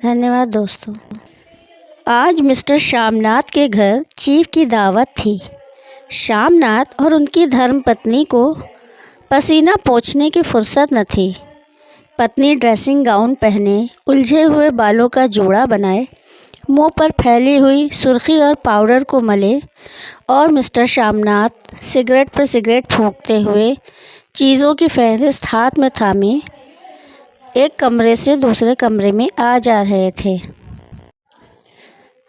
धन्यवाद दोस्तों। आज मिस्टर श्यामनाथ के घर चीफ की दावत थी। श्यामनाथ और उनकी धर्मपत्नी को पसीना पोंछने की फुर्सत न थी। पत्नी ड्रेसिंग गाउन पहने, उलझे हुए बालों का जूड़ा बनाए, मुंह पर फैली हुई सुर्खी और पाउडर को मले, और मिस्टर श्यामनाथ सिगरेट पर सिगरेट फूंकते हुए चीज़ों की फहरिस्त हाथ में थामे एक कमरे से दूसरे कमरे में आ जा रहे थे।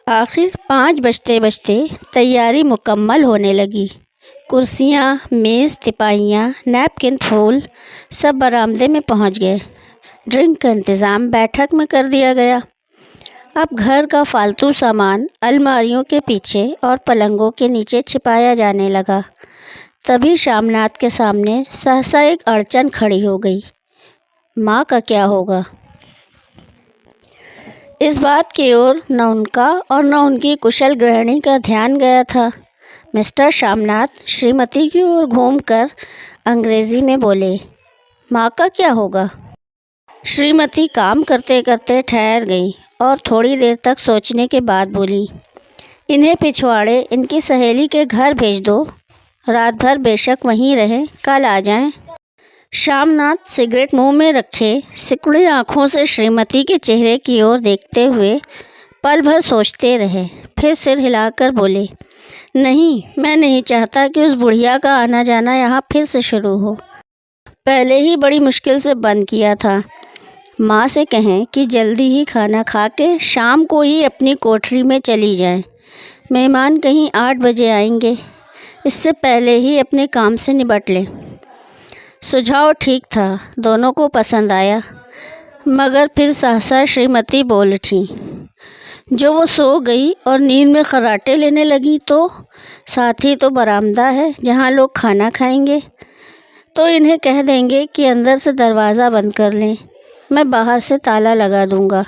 आखिर 5 बजते बजते तैयारी मुकम्मल होने लगी। कुर्सियाँ, मेज़, तिपाहियाँ, नैपकिन, फूल सब बरामदे में पहुँच गए। ड्रिंक का इंतज़ाम बैठक में कर दिया गया। अब घर का फालतू सामान अलमारियों के पीछे और पलंगों के नीचे छिपाया जाने लगा। तभी श्यामनाथ के सामने सहसा एक अड़चन खड़ी हो गई। माँ का क्या होगा? इस बात की ओर न उनका और न उनकी कुशल गृहिणी का ध्यान गया था। मिस्टर श्यामनाथ श्रीमती की ओर घूमकर अंग्रेज़ी में बोले, माँ का क्या होगा? श्रीमती काम करते करते ठहर गई और थोड़ी देर तक सोचने के बाद बोली, इन्हें पिछवाड़े इनकी सहेली के घर भेज दो। रात भर बेशक वहीं रहें, कल आ जाएं। श्यामनाथ सिगरेट मुंह में रखे सिकुड़ी आँखों से श्रीमती के चेहरे की ओर देखते हुए पल भर सोचते रहे। फिर सिर हिलाकर बोले, नहीं, मैं नहीं चाहता कि उस बुढ़िया का आना जाना यहाँ फिर से शुरू हो। पहले ही बड़ी मुश्किल से बंद किया था। माँ से कहें कि जल्दी ही खाना खा के शाम को ही अपनी कोठरी में चली जाएं। मेहमान कहीं 8 बजे आएंगे, इससे पहले ही अपने काम से निपट लें। सुझाव ठीक था, दोनों को पसंद आया, मगर फिर सहसा श्रीमती बोल उठी। जो वो सो गई और नींद में खर्राटे लेने लगी तो साथ ही तो बरामदा है जहाँ लोग खाना खाएंगे, तो इन्हें कह देंगे कि अंदर से दरवाज़ा बंद कर लें, मैं बाहर से ताला लगा दूँगा।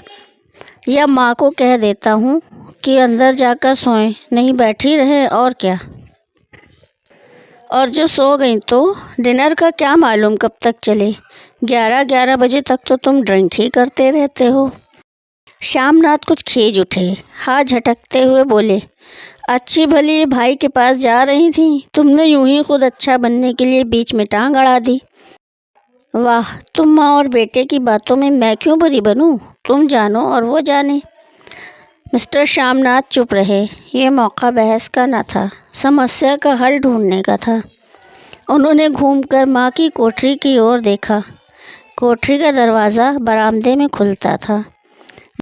या माँ को कह देता हूँ कि अंदर जाकर सोएं, नहीं बैठी रहें, और क्या। और जो सो गई तो डिनर का क्या मालूम कब तक चले। 11 बजे तक तो तुम ड्रिंक ही करते रहते हो। श्यामनाथ कुछ खींच उठे, हाथ झटकते हुए बोले, अच्छी भली भाई के पास जा रही थी, तुमने यूं ही खुद अच्छा बनने के लिए बीच में टांग अड़ा दी। वाह, तुम माँ और बेटे की बातों में मैं क्यों बुरी बनूं? तुम जानो और वो जाने। मिस्टर श्यामनाथ चुप रहे। ये मौका बहस का न था, समस्या का हल ढूंढने का था। उन्होंने घूमकर माँ की कोठरी की ओर देखा। कोठरी का दरवाज़ा बरामदे में खुलता था।